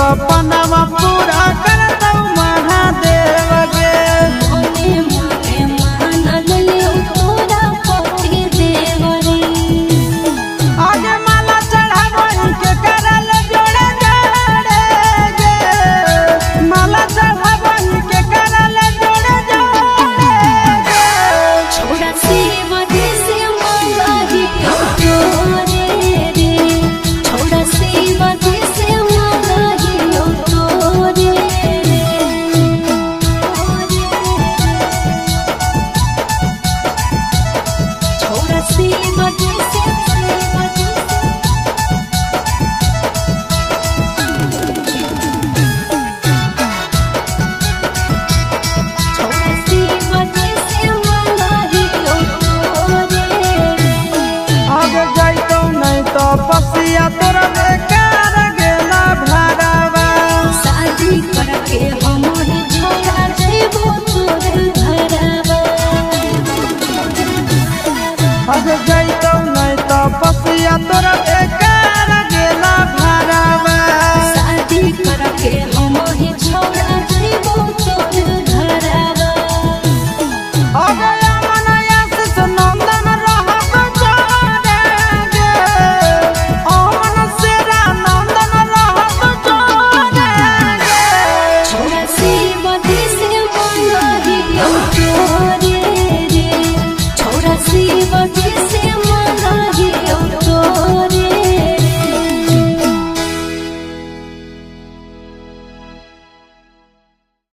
सपनावा पूरा कर दो महादेव के आज माला चढ़ावई के करल जोड़े जोड़े गे माला चढ़ावई के करल जोड़े जोड़े गे छोड़ा सेवा जैसे माला ही तोरे रे छोड़ा सेवा जैसे माला ही तोरे रे छोड़ा सेवा जैसे छोड़ा सेवा जैसे माला ही तोरे रे आगे जाइतो नहीं तो पसिया तोरा बेकार गेला भरावा शादी करके हमर छोड़ा जेबो तोर घरवा आगे जाइतो नहीं तो पसिया तोरा बेकार गेला भरावा शादी करके हमर छोड़ा जेबो तोर घरवा आगे अमन आशीष नंदन रहब जोड़े गे अमन शेरा नंदन रहब जोड़े गे छोड़ा सेवा जैसे माला ही तोरे रे छोड़ा सेवा जैसे